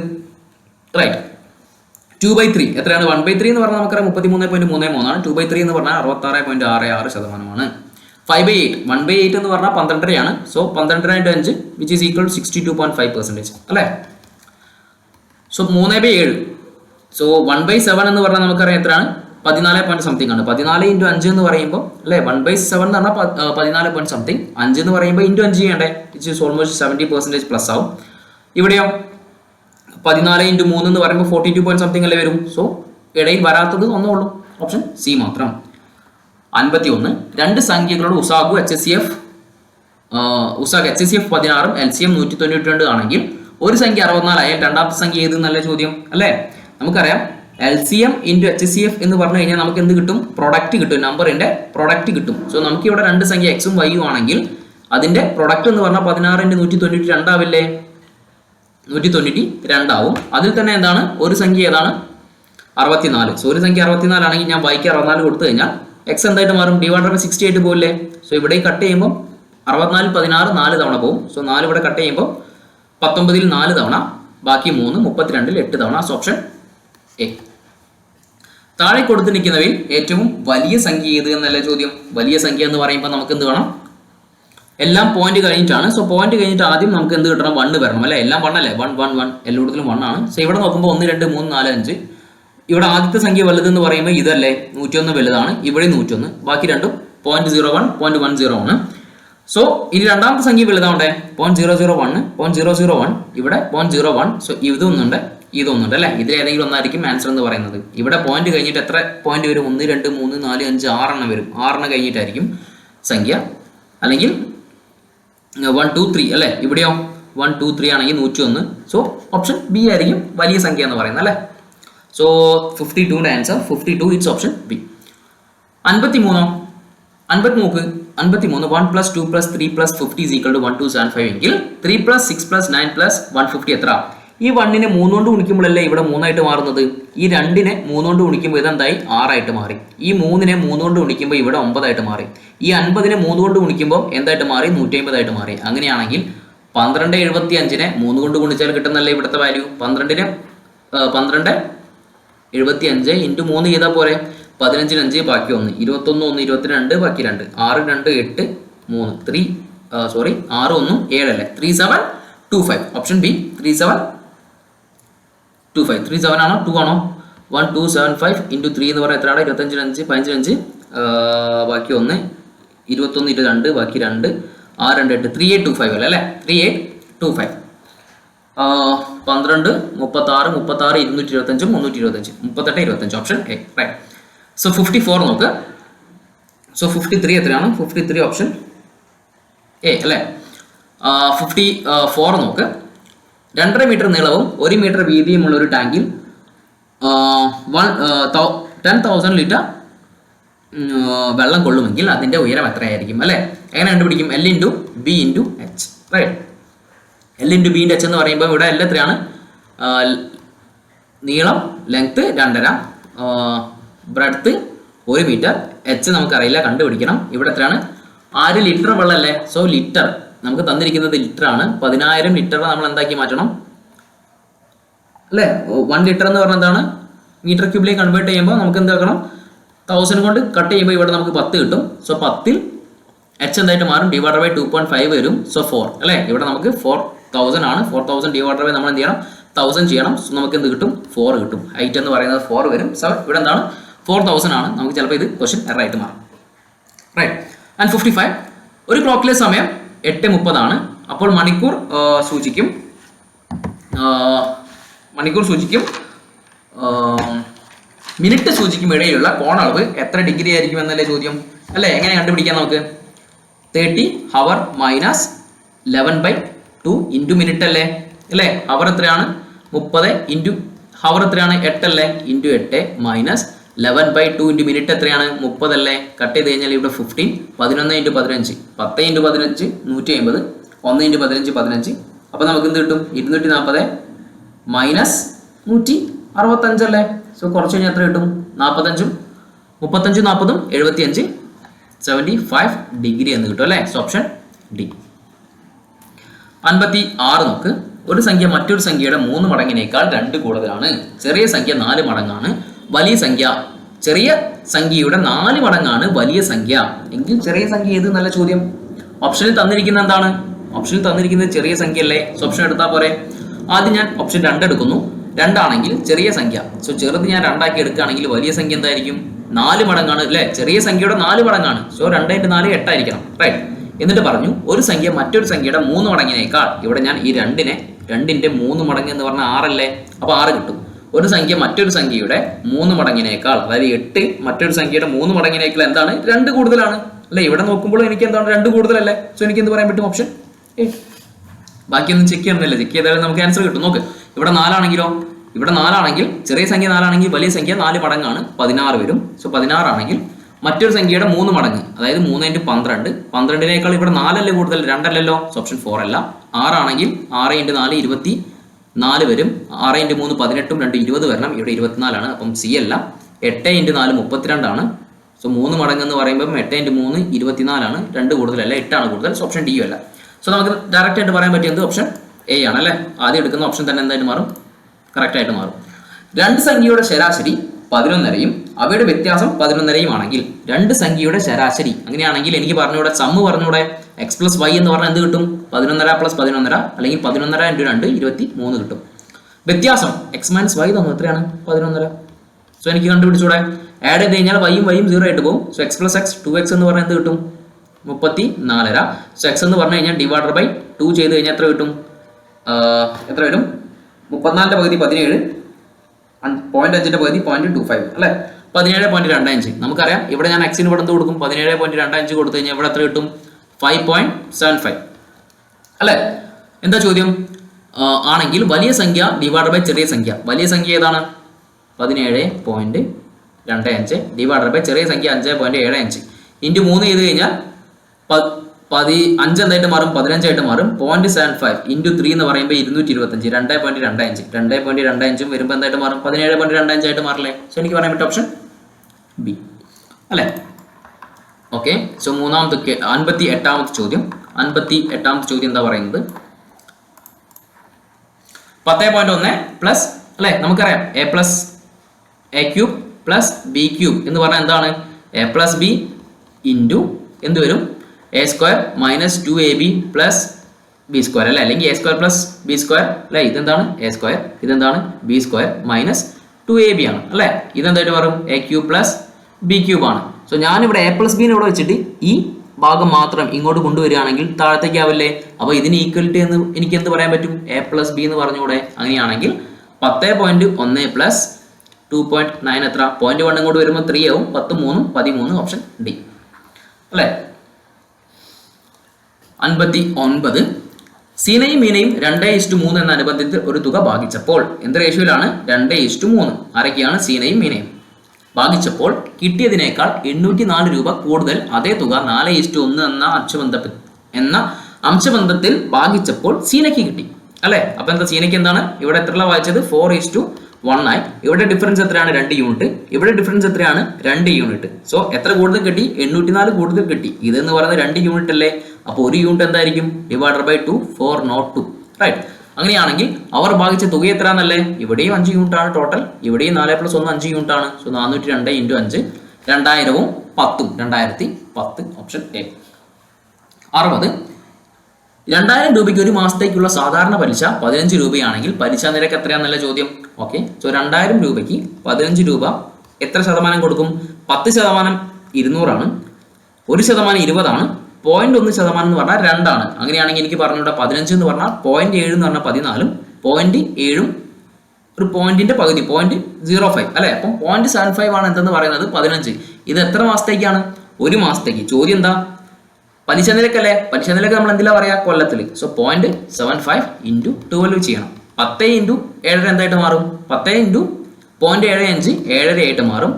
റൈറ്റ്. 2/3 എത്രയാണ്? 1/3 എന്ന് പറഞ്ഞാൽ നമുക്കറിയാം 33.33 ആണ്. 2/3 എന്ന് പറഞ്ഞാൽ 66.66%. 5/8 1/8 എന്ന് പറഞ്ഞാൽ 12 സോ 12/5 വിച്ച് ഈസ് ഈക്വൽ 62.5% അല്ലേ. സോ 3/7 സോ 1/7 എന്ന് പറഞ്ഞാൽ നമുക്കറിയാം എത്രയാണ്? 14 പോയിന്റ് സംതിങ് ആണ്. 14 × 5 എന്ന് പറയുമ്പോൾ അല്ലേ 1/7 എന്ന് പറഞ്ഞാൽ 14 പോയിന്റ് സംതിങ്. 5 എന്ന് പറയുമ്പോൾ × 5 ചെയ്യണ്ടേ വിച്ച് ഈസ് ഓൾമോസ്റ്റ് 70% പ്ലസ് ആവും. ഇവിടെയോ 14 × 3 എന്ന് പറയുമ്പോൾ 42 പോയിന്റ് സംതിങ് അല്ലേ വരും. സോ ഇടയിൽ വരാത്തത് ഒന്നേ ഉള്ളൂ. ഓപ്ഷൻ സി മാത്രം. 51 രണ്ട് സംഖ്യകളുടെ ഉസാഗു HCF 16 LCM 192 ആണെങ്കിൽ ഒരു സംഖ്യ 64 ആയാൽ രണ്ടാമത്തെ സംഖ്യ ഏത് എന്നല്ലേ ചോദ്യം അല്ലേ. നമുക്കറിയാം LCM × HCF എന്ന് പറഞ്ഞു കഴിഞ്ഞാൽ നമുക്ക് എന്ത് കിട്ടും? പ്രൊഡക്റ്റ് കിട്ടും. നമ്പറിന്റെ പ്രൊഡക്റ്റ് കിട്ടും. സോ നമുക്ക് ഇവിടെ രണ്ട് സംഖ്യ എക്സും വൈയും ആണെങ്കിൽ അതിന്റെ പ്രൊഡക്റ്റ് എന്ന് പറഞ്ഞാൽ 16 × 192 ആവില്ലേ? 192 ആവും. അതിൽ തന്നെ എന്താണ് ഒരു സംഖ്യ ഏതാണ്? 64. സോ ഒരു സംഖ്യ 64 ആണെങ്കിൽ ഞാൻ വൈക്ക് 64 കൊടുത്തു കഴിഞ്ഞാൽ എക്സ് എന്തായിട്ട് മാറും? /68 പോകില്ലേ. സോ ഇവിടെ കട്ട് ചെയ്യുമ്പോൾ 64 16 4 തവണ പോകും. സോ 4 ഇവിടെ കട്ട് ചെയ്യുമ്പോൾ 19 4 തവണ, ബാക്കി 3 32 8 തവണ. So option A. താഴെ കൊടുത്തു നിൽക്കുന്നവയിൽ ഏറ്റവും വലിയ സംഖ്യ ഏത് എന്നല്ല ചോദ്യം. വലിയ സംഖ്യ എന്ന് പറയുമ്പോൾ നമുക്ക് എന്ത് വേണം? എല്ലാം പോയിന്റ് കഴിഞ്ഞിട്ടാണ്. സോ പോയിന്റ് കഴിഞ്ഞിട്ട് ആദ്യം നമുക്ക് എന്ത് കിട്ടണം? 1 വരണം അല്ലേ. എല്ലാം 1 അല്ലേ. 1 1 1 എല്ലായിടത്തിലും 1 ആണ്. സോ ഇവിടെ നോക്കുമ്പോൾ 1 2 3 4 5. ഇവിടെ ആദ്യത്തെ സംഖ്യ വലുതെന്ന് പറയുമ്പോൾ ഇതല്ലേ 101 വലുതാണ്. ഇവിടെ 101. ബാക്കി രണ്ടും 0.01 0.10 ആണ്. സോ ഇനി രണ്ടാമത്തെ സംഖ്യ വലുതാവണ്ടേ? 0.001 0.001. ഇവിടെ 0.01. സോ ഇതൊന്നുണ്ട് ഇതൊന്നുണ്ട് അല്ലേ. ഇതിൽ ഏതെങ്കിലും ഒന്നായിരിക്കും ആൻസർ എന്ന് പറയുന്നത്. ഇവിടെ പോയിന്റ് കഴിഞ്ഞിട്ട് എത്ര പോയിന്റ് വരും? 1 2 3 4 5 6 എണ്ണം വരും. 6 കഴിഞ്ഞിട്ടായിരിക്കും സംഖ്യ. അല്ലെങ്കിൽ 1 2 3 അല്ലേ. ഇവിടെയോ 1 2 3 ആണെങ്കിൽ 101. സോ ഓപ്ഷൻ ബി ആയിരിക്കും വലിയ സംഖ്യ എന്ന് പറയുന്നത് അല്ലേ. സോ 52ന്റെ ആൻസർ 52 ഇറ്റ്സ് ഓപ്ഷൻ ബി. 53 1 + 2 + 3 + 50 = 1275 എങ്കിൽ 3 + 6 + 9 + 150 എത്ര? ഈ 1നെ 3 കൊണ്ട് ഗുണിക്കുമ്പോഴല്ലേ ഇവിടെ 3 ആയിട്ട് മാറുന്നത്. ഈ 2നെ 3 കൊണ്ട് ഗുണിക്കുമ്പോൾ ഇതെന്തായി? 6 ആയിട്ട് മാറി. ഈ 3നെ 3 കൊണ്ട് ഗുണിക്കുമ്പോൾ ഇവിടെ 9 ആയിട്ട് മാറി. ഈ 50നെ 3 കൊണ്ട് ഗുണിക്കുമ്പോൾ എന്തായിട്ട് മാറി? 150 ആയിട്ട് മാറി. അങ്ങനെയാണെങ്കിൽ 1275നെ 3 കൊണ്ട് ഗുണിച്ചാൽ കിട്ടുന്നല്ലേ ഇവിടുത്തെ വാല്യൂ. 12 75 × 3 ചെയ്താൽ പോരെ. 15 5 ബാക്കി 1, 21 1 22 ബാക്കി 2, 6 2 8 3 3 6 1 7 അല്ലേ, 3 7 2 5. Option B 3 7 2 5. 3 7 ആണോ 2 ആണോ? 1 2 7 5 ഇൻറ്റു 3 എന്ന് പറഞ്ഞാൽ എത്രയാണ്? 25 5 15 5 ബാക്കി 1, 21 22 ബാക്കി 2, 6 2 8 3825 അല്ലേ 3825. 12 36 36 225 325 38 25. Option A right. സോ 54 നോക്ക്. സോ 53 എത്രയാണ്? 53 ഓപ്ഷൻ എ അല്ലേ. 54 നോക്ക്. 2.5 മീറ്റർ നീളവും 1 മീറ്റർ വീതിയുമുള്ള ഒരു ടാങ്കിൽ 10,000 ലിറ്റർ വെള്ളം കൊള്ളുമെങ്കിൽ അതിന്റെ ഉയരം എത്രയായിരിക്കും അല്ലേ? എങ്ങനെ കണ്ടുപിടിക്കും? L into B into H right. L into B into H എന്ന് പറയുമ്പോൾ ഇവിടെ L എത്രയാണ്? നീളം ലെങ്ത് 2.5, ബ്രെഡ്ത്ത് 1 മീറ്റർ, എച്ച് നമുക്കറിയില്ല, കണ്ടുപിടിക്കണം. ഇവിടെ എത്രയാണ്? 6 ലിറ്റർ വെള്ളമല്ലേ. സോ ലിറ്റർ നമുക്ക് തന്നിരിക്കുന്നത് ലിറ്റർ ആണ്. 10,000 ലിറ്റർ നമ്മൾ എന്താക്കി മാറ്റണം അല്ലേ? 1 ലിറ്റർ എന്ന് പറഞ്ഞാൽ എന്താണ്? മീറ്റർ ക്യൂബിലേക്ക് കൺവേർട്ട് ചെയ്യുമ്പോൾ നമുക്ക് എന്താക്കണം? 1000 കൊണ്ട് കട്ട് ചെയ്യുമ്പോൾ ഇവിടെ നമുക്ക് 10 കിട്ടും. സോ 10ൽ എച്ച് എന്തായിട്ട് മാറും? ഡിവൈഡഡ് ബൈ 2.5 വരും. സോ 4 അല്ലേ. ഇവിടെ നമുക്ക് 4000 ആണ്. 4000 ഡിവൈഡഡ് ബൈ നമ്മൾ എന്ത് ചെയ്യണം? 1000 ചെയ്യണം. സോ നമുക്ക് എന്ത് കിട്ടും? 4 കിട്ടും. ഹൈറ്റ് എന്ന് പറയുന്നത് 4 വരും. സോ ഇവിടെ എന്താണ്? 4000 ആണ്. നമുക്ക് ചിലപ്പോൾ ഇത് ക്വസ്റ്റ്യൻ എറർ ആയിട്ട് മാറും റൈറ്റ്. ആൻഡ് 55 ഒരു ക്ലോക്കിലെ സമയം 8:30 ആണ്. അപ്പോൾ മണിക്കൂർ സൂചിക്കും മിനിറ്റ് സൂചിക്കും ഇടയിലുള്ള കോണളവ് എത്ര ഡിഗ്രി ആയിരിക്കും എന്നല്ലേ ചോദ്യം അല്ലേ? എങ്ങനെ കണ്ടുപിടിക്കാം നമുക്ക്? 30 ഹവർ മൈനസ് 11/2 ഇൻറ്റു മിനിറ്റ് അല്ലേ അല്ലേ? ഹവർ എത്രയാണ്? 30 ഇൻറ്റു ഹവർ എത്രയാണ്? 8 അല്ലേ? ഇൻറ്റു 8 മൈനസ് 11/2 ഇൻറ്റു മിനിറ്റ് എത്രയാണ്? 30 അല്ലേ? കട്ട് ചെയ്ത് കഴിഞ്ഞാൽ ഇവിടെ 15, 11 ഇൻറ്റു 15 10 ഇൻറ്റു 15 150, 1 ഇൻറ്റു 15 15. അപ്പോൾ നമുക്ക് എന്ത് കിട്ടും? 240 മൈനസ് 165 അല്ലേ? സോ കുറച്ച് കഴിഞ്ഞാൽ എത്ര കിട്ടും? 45 35 40 75 75 ഡിഗ്രി എന്ന് കിട്ടും അല്ലേ? So option D. 56 നോക്ക്. ഒരു സംഖ്യ മറ്റൊരു സംഖ്യയുടെ 3 മടങ്ങിനേക്കാൾ 2 കൂടുതലാണ്. ചെറിയ സംഖ്യ 4 മടങ്ങാണ്. വലിയ സംഖ്യ ചെറിയ സംഖ്യയുടെ 4 മടങ്ങാണ് വലിയ സംഖ്യ എങ്കിൽ ചെറിയ സംഖ്യ ഏത്? നല്ല ചോദ്യം. ഓപ്ഷനിൽ തന്നിരിക്കുന്ന എന്താണ്? ഓപ്ഷനിൽ തന്നിരിക്കുന്നത് ചെറിയ സംഖ്യ അല്ലേ? സോ ഓപ്ഷൻ എടുത്താൽ പോരെ. ആദ്യം ഞാൻ ഓപ്ഷൻ 2 എടുക്കുന്നു. 2 ആണെങ്കിൽ ചെറിയ സംഖ്യ. സോ ചെറുത് ഞാൻ 2 ആക്കി എടുക്കുകയാണെങ്കിൽ വലിയ സംഖ്യ എന്തായിരിക്കും? 4 മടങ്ങാണ് അല്ലേ? ചെറിയ സംഖ്യയുടെ 4 മടങ്ങാണ്. സോ 2 × 4 8 ആയിരിക്കണം റൈറ്റ്. എന്നിട്ട് പറഞ്ഞു ഒരു സംഖ്യ മറ്റൊരു സംഖ്യയുടെ 3 മടങ്ങിനേക്കാൾ. ഇവിടെ ഞാൻ ഈ 2ന്റെ 3 മടങ്ങ് എന്ന് പറഞ്ഞാൽ 6 അല്ലേ? അപ്പോൾ 6 കിട്ടും. ഒരു സംഖ്യ മറ്റൊരു സംഖ്യയുടെ 3 മടങ്ങിനേക്കാൾ, അതായത് 8 മറ്റൊരു സംഖ്യയുടെ 3 മടങ്ങിനേക്കാൾ എന്താണ്? 2 കൂടുതലാണ് അല്ലേ? ഇവിടെ നോക്കുമ്പോൾ എനിക്ക് എന്താണ്? 2 കൂടുതലല്ലേ? സോ എനിക്ക് എന്ത് പറയാൻ പറ്റും? Option A. ബാക്കിയൊന്നും ചെക്ക് ചെയ്യണമെന്നില്ല. ചെക്ക് ചെയ്താലും നമുക്ക് ആൻസർ കിട്ടും. നോക്ക്, ഇവിടെ 4 ആണെങ്കിലോ? ഇവിടെ 4 ആണെങ്കിൽ ചെറിയ സംഖ്യ 4 ആണെങ്കിൽ വലിയ സംഖ്യ 4 മടങ്ങാണ്, 16 വരും. സോ 16 ആണെങ്കിൽ മറ്റൊരു സംഖ്യയുടെ 3 മടങ്ങ്, അതായത് 3 × 12 12നേക്കാൾ ഇവിടെ 4 അല്ലേ കൂടുതൽ? 2 അല്ലല്ലോ. സോ ഓപ്ഷൻ 4 അല്ല. 6 ആണെങ്കിൽ 6 × 4 24 വരും. 6 × 3 18 2 20 വരണം. ഇവിടെ 24 ആണ്. അപ്പം സി അല്ല. 8 × 4 32 ആണ്. സോ 3 മടങ്ങ് എന്ന് പറയുമ്പോൾ 8 × 3 24 ആണ്. 2 കൂടുതലല്ല, 8 ആണ് കൂടുതൽ. സോ ഓപ്ഷൻ ഡി അല്ല. സോ നമുക്ക് ഡയറക്റ്റ് ആയിട്ട് പറയാൻ പറ്റിയത് ഓപ്ഷൻ എ ആണ് അല്ലേ? ആദ്യം എടുക്കുന്ന ഓപ്ഷൻ തന്നെ എന്തായിട്ട് മാറും? കറക്റ്റ് ആയിട്ട് മാറും. 2 സംഖ്യയുടെ ശരാശരി 11.5യും അവയുടെ വ്യത്യാസം 11.5യും ആണെങ്കിൽ 2 സംഖ്യയുടെ ശരാശരി അങ്ങനെയാണെങ്കിൽ എനിക്ക് പറഞ്ഞൂടെ? സമ്മ് പറഞ്ഞൂടെ? x + y എന്ന് പറഞ്ഞാൽ എന്ത് കിട്ടും? 11.5 + 11.5 അല്ലെങ്കിൽ 11.5 × 2 23 കിട്ടും. വ്യത്യാസം x - y തന്നു എത്രയാണ്? 11.5. സോ എനിക്ക് കണ്ടുപിടിച്ചൂടെ? ആഡ് ചെയ്ത് കഴിഞ്ഞാൽ y യും 0 ആയിട്ട് പോകും. സോ x + x 2x എന്ന് പറഞ്ഞാൽ എന്ത് കിട്ടും? 34. സോ x എന്ന് പറഞ്ഞു കഴിഞ്ഞാൽ ഡിവൈഡഡ് ബൈ 2 ചെയ്ത് കഴിഞ്ഞാൽ എത്ര കിട്ടും? എത്ര വരും? 34ന്റെ പകുതി 17, 0.5ന്റെ പകുതി 0.25 അല്ലേ? 17.25. നമുക്കറിയാം ഇവിടെ ഞാൻ എക്സിന് ഇവിടെ എന്ത് കൊടുക്കും? 17.25 കൊടുത്തു കഴിഞ്ഞാൽ ഇവിടെ എത്ര കിട്ടും? 5.75 അല്ലേ? എന്താ ചോദ്യം? ആണെങ്കിൽ വലിയ സംഖ്യ ഡിവൈഡഡ് ബൈ ചെറിയ സംഖ്യ. വലിയ സംഖ്യ ഏതാണ്? 17.25 ഡിവൈഡഡ് ബൈ ചെറിയ സംഖ്യ 5.75 ഇൻറ്റു 3 ചെയ്ത് കഴിഞ്ഞാൽ 5 എന്തായിട്ട് മാറും? 15 ആയിട്ട് മാറും. 0.75 ഇൻറ്റു 3 എന്ന് പറയുമ്പോൾ 225 2.25 2.25 വരുമ്പോൾ എന്തായിട്ട് മാറും? 17.25 ആയിട്ട് മാറില്ലേ? സോ എനിക്ക് പറയാൻ പറ്റും ഓപ്ഷൻ ബി അല്ലേ? ഓക്കെ. സോ 58ാമത്തെ ചോദ്യം. 58ാമത്തെ ചോദ്യം എന്താ പറയുന്നത്? 10.1 പ്ലസ് അല്ലേ? നമുക്കറിയാം a + a³ + plus B cube എന്ന് പറഞ്ഞാൽ എന്താണ്? എ പ്ലസ് ബി ഇൻറ്റു എന്ത് വരും? A square minus 2ab plus B square അല്ലേ, അല്ലെങ്കിൽ A square plus B square അല്ലേ. ഇതെന്താണ്? എ സ്ക്വയർ, ഇതെന്താണ്? ബി സ്ക്വയർ മൈനസ് 2ab ആണ് അല്ലേ. ഇതെന്തായിട്ട് മാറും? A cube plus B cube ആണ്. സോ ഞാനിവിടെ എ പ്ലസ് ബിനെ ഇവിടെ വെച്ചിട്ട് ഈ ഭാഗം മാത്രം ഇങ്ങോട്ട് കൊണ്ടുവരികയാണെങ്കിൽ താഴത്തേക്കാവില്ലേ? അപ്പോൾ ഇതിന് ഈക്വലിറ്റി എന്ന് എനിക്ക് എന്ത് പറയാൻ പറ്റും? എ പ്ലസ് ബി എന്ന് പറഞ്ഞുകൂടെ? അങ്ങനെയാണെങ്കിൽ 10.1 പ്ലസ് 2.9 എത്ര? 0.1 ഇങ്ങോട്ട് വരുമ്പോൾ 3 ആവും. 10 3 13, ഓപ്ഷൻ ഡി അല്ലേ. 59 സീനയും മീനയും 2:3 എന്ന അനുബന്ധത്തിൽ ഒരു തുക ഭാഗിച്ചപ്പോൾ എന്ത് റേഷ്യോയിലാണ്? 2:3. ആരൊക്കെയാണ്? സീനയും മീനയും. ഭാഗിച്ചപ്പോൾ കിട്ടിയതിനേക്കാൾ 804 രൂപ കൂടുതൽ അതേ തുക 4:1 എന്ന അംശബന്ധത്തിൽ ഭാഗിച്ചപ്പോൾ സീനയ്ക്ക് കിട്ടി അല്ലെ. അപ്പൊ എന്താ? സീനയ്ക്ക് എന്താണ് ഇവിടെ എത്ര വായിച്ചത്? 4:1 ആയി. ഇവിടെ ഡിഫറൻസ് എത്രയാണ്? 2 യൂണിറ്റ്. ഇവിടെ ഡിഫറൻസ് എത്രയാണ്? 2 യൂണിറ്റ്. സോ എത്ര കൂടുതൽ കിട്ടി? 804 കൂടുതൽ കിട്ടി. ഇതെന്ന് പറയുന്നത് 2 യൂണിറ്റ് അല്ലേ. അപ്പോൾ 1 യൂണിറ്റ് എന്തായിരിക്കും? Divided by 2, 402 right. അങ്ങനെയാണെങ്കിൽ അവർ ഭാഗിച്ച തുക എത്രയാണെന്നല്ലേ? ഇവിടെയും 5 യൂണിറ്റ് ആണ് ടോട്ടൽ. ഇവിടെയും 4 + 1 5 യൂണിറ്റ് ആണ്. So 402 × 5 2000ഉം 10ഉം 2010, option A. 60 2000 രൂപയ്ക്ക് ഒരു മാസത്തേക്കുള്ള സാധാരണ പലിശ 15 രൂപയാണെങ്കിൽ പലിശ നിരക്ക് എത്രയാണെന്നല്ല ചോദ്യം. ഓക്കെ. സോ 2000 രൂപയ്ക്ക് 15 രൂപ എത്ര ശതമാനം കൊടുക്കും? 10% 200 ആണ്. 1% 20 ആണ്. 0.1% എന്ന് പറഞ്ഞാൽ 2 ആണ്. അങ്ങനെയാണെങ്കിൽ എനിക്ക് പറഞ്ഞൂടെ 15 എന്ന് പറഞ്ഞാൽ 0.7 എന്ന് പറഞ്ഞാൽ 14, 0.7 ഒരു പോയിന്റിന്റെ പകുതി 0.05 അല്ലെ. അപ്പം 0.75 ആണ് എന്തെന്ന് പറയുന്നത് 15. ഇത് എത്ര മാസത്തേക്കാണ്? ഒരു മാസത്തേക്ക്. ചോദ്യം എന്താ? പലിശ നിരക്കല്ലേ. പലിശ നിരക്ക് നമ്മൾ എന്തിലാ പറയാ? കൊല്ലത്തിൽ. സോ 0.75 × 12 ചെയ്യണം. 10 × 7 എന്തായിട്ട് മാറും? 10 × 0.75 7.5 ആയിട്ട് മാറും.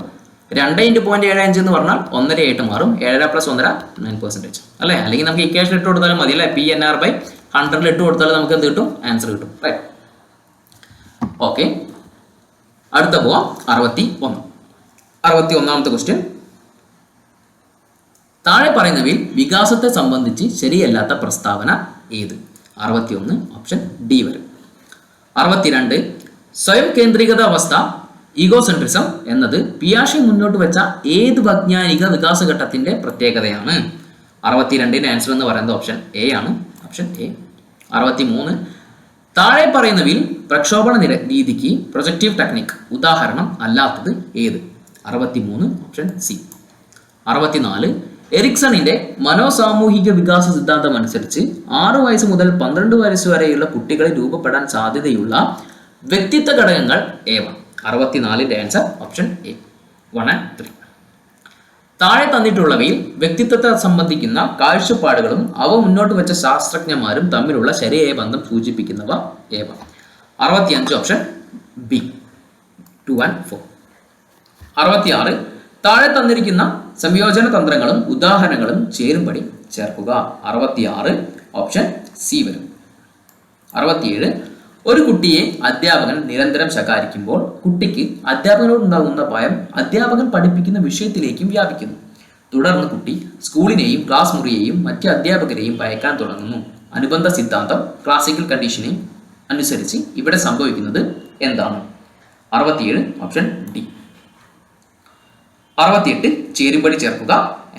2 × 0.75 എന്ന് പറഞ്ഞാൽ 1.5 ആയിട്ട് മാറും. 7 + 1.5 9% അല്ലേ. അല്ലെങ്കിൽ നമുക്ക് ഇക്വേഷൻ ഇട്ട് കൊടുത്താലും മതി അല്ലേ. PNR/100 ഇട്ട് കൊടുത്താലും നമുക്ക് എന്ത് കിട്ടും? ആൻസർ കിട്ടും റൈറ്റ്. ഓക്കെ. അടുത്ത പോവാം. 61ാമത്തെ ക്വസ്റ്റ്യൻ. താഴെ പറയുന്നവയിൽ വികാസത്തെ സംബന്ധിച്ച് ശരിയല്ലാത്ത പ്രസ്താവന ഏത്? 61 ഓപ്ഷൻ ഡി വരും. 62 സ്വയം കേന്ദ്രീകൃത അവസ്ഥ ഈഗോസെൻട്രിസം എന്നത് പിയാഷെ മുന്നോട്ട് വെച്ച ഏത് വൈജ്ഞാനിക വികാസഘട്ടത്തിന്റെ പ്രത്യേകതയാണ്? 62ന്റെ ആൻസർ എന്ന് പറയുന്നത് ഓപ്ഷൻ എ ആണ്. Option A. 63 താഴെ പറയുന്നവയിൽ പ്രക്ഷോഭണ രീതിക്ക് പ്രൊജക്റ്റീവ് ടെക്നിക് ഉദാഹരണം അല്ലാത്തത് ഏത്? 63 ഓപ്ഷൻ സി. 64 എറിക്സണിന്റെ മനോസാമൂഹിക വികാസ സിദ്ധാന്തം അനുസരിച്ച് 6 വയസ്സ് മുതൽ 12 വയസ്സ് വരെയുള്ള കുട്ടികളിൽ രൂപപ്പെടാൻ സാധ്യതയുള്ള വ്യക്തിത്വ ഘടകങ്ങൾ ഏവ? 64ന്റെ ആൻസർ ഓപ്ഷൻ എ 1 and 3. താഴെ തന്നിട്ടുള്ളവയിൽ വ്യക്തിത്വത്തെ സംബന്ധിക്കുന്ന കാഴ്ചപ്പാടുകളും അവ മുന്നോട്ട് വെച്ച ശാസ്ത്രജ്ഞന്മാരും തമ്മിലുള്ള ശരിയായ ബന്ധം സൂചിപ്പിക്കുന്നവ ഏവ? 65 ഓപ്ഷൻ ബി 2 and 4. 66 താഴെ തന്നിരിക്കുന്ന സംയോജന തന്ത്രങ്ങളും ഉദാഹരണങ്ങളും ചേരുംപടി ചേർക്കുക. 66 ഓപ്ഷൻ സി വരും. 67 ഒരു കുട്ടിയെ അധ്യാപകൻ നിരന്തരം ശകാരിക്കുമ്പോൾ കുട്ടിക്ക് അധ്യാപകനോട് ഉണ്ടാകുന്ന ഭയം അധ്യാപകൻ പഠിപ്പിക്കുന്ന വിഷയത്തിലേക്കും വ്യാപിക്കുന്നു. തുടർന്ന് കുട്ടി സ്കൂളിനെയും ക്ലാസ് മുറിയെയും മറ്റ് അധ്യാപകരെയും ഭയക്കാൻ തുടങ്ങുന്നു. അനുബന്ധ സിദ്ധാന്തം ക്ലാസിക്കൽ കണ്ടീഷനിങ് അനുസരിച്ച് ഇവിടെ സംഭവിക്കുന്നത് എന്താണ്? 67 ഓപ്ഷൻ ഡി. 68 ചേരുംപടി ചേർക്കുക.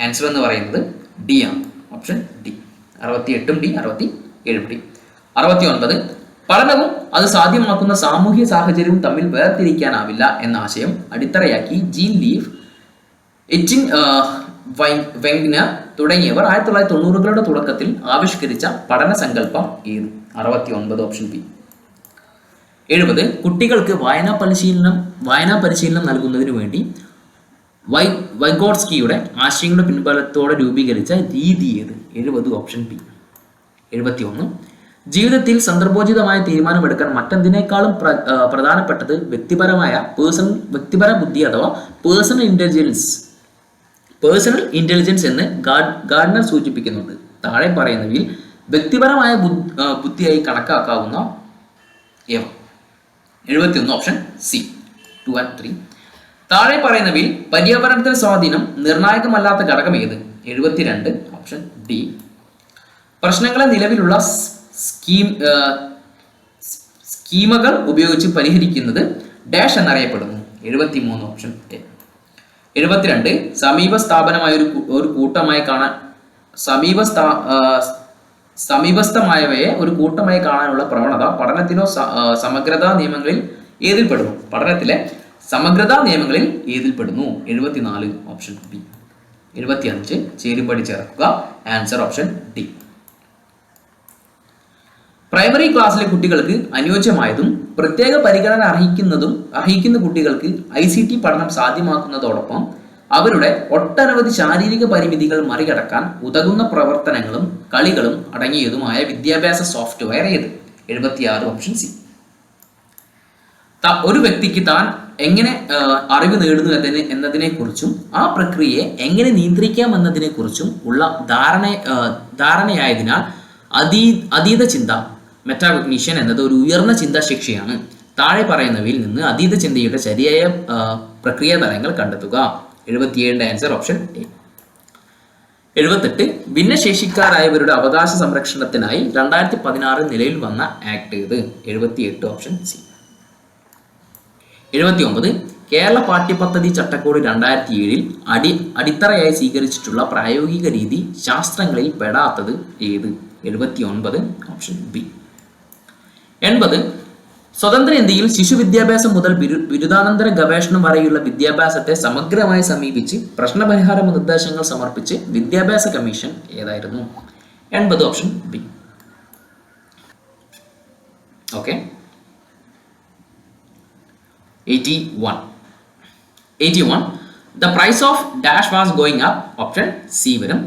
ആൻസർ എന്ന് പറയുന്നത് ഡി ആണ്. Option D. 68 D, 67 D. 69 പഠനവും അത് സാധ്യമാക്കുന്ന സാമൂഹ്യ സാഹചര്യവും തമ്മിൽ വേർതിരിക്കാനാവില്ല എന്ന ആശയം അടിത്തറയാക്കി ജീൻ ലീഫ്, എറ്റിൻ വെഗ്നർ തുടങ്ങിയവർ 1990കളുടെ തുടക്കത്തിൽ ആവിഷ്കരിച്ച പഠന സങ്കല്പം ഏത്? 69 ഓപ്ഷൻ ബി. 70 കുട്ടികൾക്ക് വായനാ പരിശീലനം നൽകുന്നതിന് വേണ്ടി വൈഗോട്സ്കിയുടെ ആശയങ്ങളുടെ പിൻബലത്തോടെ രൂപീകരിച്ച രീതി ഏത്? 70 ഓപ്ഷൻ ബി. 71 ജീവിതത്തിൽ സന്ദർഭോചിതമായ തീരുമാനമെടുക്കാൻ മറ്റെന്തിനേക്കാളും പ്രധാനപ്പെട്ടത് വ്യക്തിപര ബുദ്ധി അഥവാ പേഴ്സണൽ ഇന്റലിജൻസ് എന്ന് ഗാർഡനർ സൂചിപ്പിക്കുന്നുണ്ട്. താഴെ പറയുന്നവയിൽ വ്യക്തിപരമായ ബുദ്ധിയായി കണക്കാക്കാവുന്ന ഏവ? 71 ഓപ്ഷൻ സി 2 and 3. താഴെ പറയുന്നവയിൽ പര്യാവരണത്തിന്റെ സ്വാധീനം നിർണായകമല്ലാത്ത ഘടകം ഏത്? 72 ഓപ്ഷൻ ഡി. പ്രശ്നങ്ങളെ നിലവിലുള്ള സ്കീമകൾ ഉപയോഗിച്ച് പരിഹരിക്കുന്നത് ഡാഷ് എന്നറിയപ്പെടുന്നു. 73 ഓപ്ഷൻ എ. 72 സമീപ സ്ഥാപനമായ ഒരു കൂട്ടമായി കാണാൻ സമീപസ്ഥമായവയെ ഒരു കൂട്ടമായി കാണാനുള്ള പ്രവണത പഠനത്തിലോ സമഗ്രതാ നിയമങ്ങളിൽ ഏതിൽപ്പെടുന്നു? പഠനത്തിലെ സമഗ്രതാ നിയമങ്ങളിൽ ഏതിൽപ്പെടുന്നു? 74 ഓപ്ഷൻ ബി. 75 ചേരുംപടി ചേർക്കുക. Answer option D. പ്രൈമറി ക്ലാസ്സിലെ കുട്ടികൾക്ക് അനുയോജ്യമായതും പ്രത്യേക പരിഗണന അർഹിക്കുന്ന കുട്ടികൾക്ക് ICT പഠനം സാധ്യമാക്കുന്നതോടൊപ്പം അവരുടെ ഒട്ടനവധി ശാരീരിക പരിമിതികൾ മറികടക്കാൻ ഉതകുന്ന പ്രവർത്തനങ്ങളും കളികളും അടങ്ങിയതുമായ വിദ്യാഭ്യാസ സോഫ്റ്റ്വെയർ ഏത്? 76 ഓപ്ഷൻ സി. ഒരു വ്യക്തിക്ക് താൻ എങ്ങനെ അറിവ് നേടുന്നു എന്നതിനെ കുറിച്ചും ആ പ്രക്രിയയെ എങ്ങനെ നിയന്ത്രിക്കാം എന്നതിനെ കുറിച്ചും ഉള്ള ധാരണയായതിനാൽ അതീത ചിന്ത മെറ്റാകോഗ്നിഷൻ എന്നത് ഒരു ഉയർന്ന ചിന്താശേഷിയാണ്. താഴെ പറയുന്നവയിൽ നിന്ന് അതീത ചിന്തയുടെ ശരിയായ പ്രക്രിയ തലങ്ങൾ കണ്ടെത്തുക. 77 ആൻസർ ഓപ്ഷൻ എ. 78 ഭിന്നശേഷിക്കാരായവരുടെ അവകാശ സംരക്ഷണത്തിനായി 2016 നിലയിൽ വന്ന ആക്ട് ഏത്? 78 ഓപ്ഷൻ സി. 79 കേരള പാഠ്യപദ്ധതി ചട്ടക്കൂട് 2007 അടിത്തറയായി സ്വീകരിച്ചിട്ടുള്ള പ്രായോഗിക രീതി ശാസ്ത്രങ്ങളിൽ പെടാത്തത് ഏത്? 79 ഓപ്ഷൻ ബി. 80 സ്വതന്ത്ര ഇന്ത്യയിൽ ശിശു വിദ്യാഭ്യാസം മുതൽ ബിരുദാനന്തര ഗവേഷണം വരെയുള്ള വിദ്യാഭ്യാസത്തെ സമഗ്രമായി സമീപിച്ച് പ്രശ്നപരിഹാര നിർദ്ദേശങ്ങൾ സമർപ്പിച്ച് വിദ്യാഭ്യാസ കമ്മീഷൻ ഏതായിരുന്നു? 80 option B. Okay. 81 the price of dash was going up option C വരും.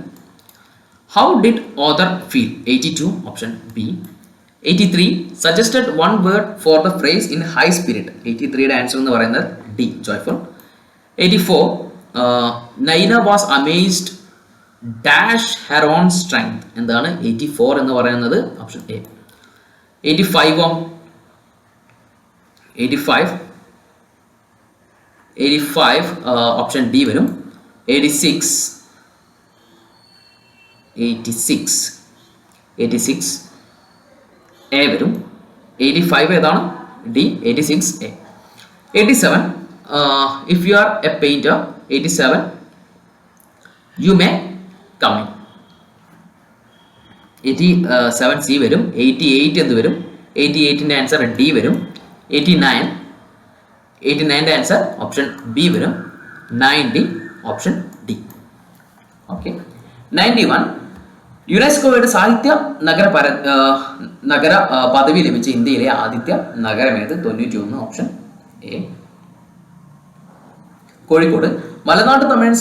How did author feel? 82 option B. 83 suggested one word for the phrase in high spirit. 83 answer എന്ന് പറയുന്നത് D, joyful. 84 Naina was amazed dash her own strength. എന്താണ് 84 എന്ന് പറയുന്നത്? Option A. 85 option D വരും. 86 A വരും. 85 ഏതാണ്? D. 86 A. 87 if you are a painter. 87 you may come in. 87 C വരും. 88 എന്ത് വരും? 88ന്റെ ആൻസർ ഡി വരും. 89ന്റെ ആൻസർ ഓപ്ഷൻ ബി വരും. 90 ഓപ്ഷൻ ഡി. ഓക്കെ. 91 യുനെസ്കോയുടെ സാഹിത്യ നഗര പദവി ലഭിച്ച ഇന്ത്യയിലെ ആദ്യത്തെ നഗരമേത്? 91 ഓപ്ഷൻ എ. കോഴിക്കോട്. മലനാട്ട് തമിഴിൽ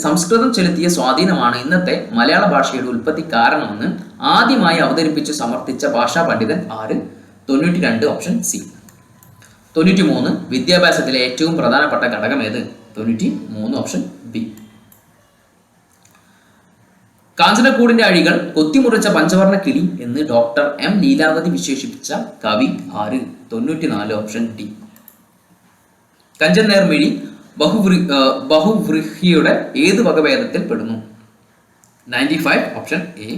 സംസ്കൃതം ചെലുത്തിയ സ്വാധീനമാണ് ഇന്നത്തെ മലയാള ഭാഷയുടെ ഉൽപ്പത്തി കാരണമെന്ന് ആദ്യമായി അവതരിപ്പിച്ച് സമർത്ഥിച്ച ഭാഷാ പണ്ഡിതൻ ആര്? 92 ഓപ്ഷൻ സി. 93 വിദ്യാഭ്യാസത്തിലെ ഏറ്റവും പ്രധാനപ്പെട്ട ഘടകം ഏത്? 93 ഓപ്ഷൻ ബി. കാഞ്ചനക്കൂടിന്റെ അഴികൾ കൊത്തിമുറിച്ച പഞ്ചവർണ്ണ കിളി എന്ന് ഡോക്ടർ എം ലീലാവതി വിശേഷിപ്പിച്ച കവി ആര്? 94 ഓപ്ഷൻ ഡി. കഞ്ചൻ നേർമിഴി ബഹുവൃഹിയുടെ ഏത് വകഭേദത്തിൽ പെടുന്നു? 95 ഓപ്ഷൻ എ.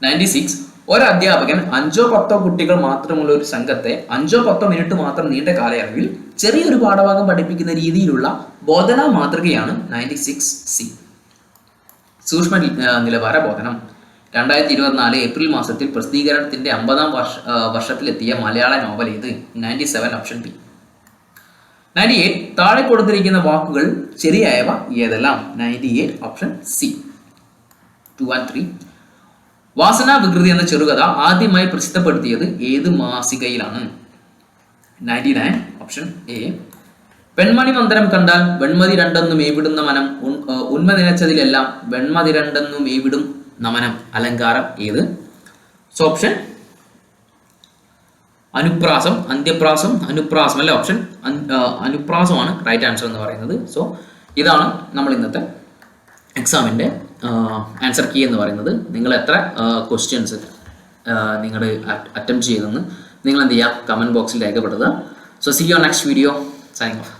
96 ഒരു അധ്യാപകൻ 5-10 കുട്ടികൾ മാത്രമുള്ള ഒരു സംഘത്തെ 5-10 മിനിറ്റ് മാത്രം നീണ്ട കാലയളവിൽ ചെറിയൊരു പാഠഭാഗം പഠിപ്പിക്കുന്ന രീതിയിലുള്ള ബോധന മാതൃകയാണ് 96 സി. സൂക്ഷ്മ നിലവാര ബോധനം. 2024 ഏപ്രിൽ മാസത്തിൽ പ്രസിദ്ധീകരണത്തിന്റെ 50-ാം വർഷത്തിലെത്തിയ മലയാള നോവൽ ഏത്? 97 ഓപ്ഷൻ ബി. 98 താഴെ കൊടുത്തിരിക്കുന്ന വാക്കുകൾ ശരിയായവ ഏതെല്ലാം? 98 ഓപ്ഷൻ സി. 2 and 3 വാസനാ വികൃതി എന്ന ചെറുകഥ ആദ്യമായി പ്രസിദ്ധപ്പെടുത്തിയത് ഏത് മാസികയിലാണ്? 99 ഓപ്ഷൻ എ. പെൺമണി മന്ദരം കണ്ടാൽ വെൺമതി രണ്ടെന്നു മേവിടുന്ന മനം ഉന്മ നിലച്ചതിലെല്ലാം വെൺമതി രണ്ടെന്നു മേവിടും നമനം അലങ്കാരം ഏത്? സോ ഓപ്ഷൻ അനുപ്രാസം, അന്ത്യപ്രാസം, അനുപ്രാസം അല്ലെ? ഓപ്ഷൻ അനുപ്രാസമാണ് റൈറ്റ് ആൻസർ എന്ന് പറയുന്നത്. സോ ഇതാണ് നമ്മൾ ഇന്നത്തെ എക്സാമിൻ്റെ ആൻസർ കീ എന്ന് പറയുന്നത്. നിങ്ങൾ എത്ര ക്വസ്റ്റ്യൻസ് നിങ്ങൾ അറ്റംപ്റ്റ് ചെയ്തെന്ന് നിങ്ങൾ എന്ത് ചെയ്യുക? കമൻറ്റ് ബോക്സിൽ രേഖപ്പെടുത്തുക. So see you next video. Signing of.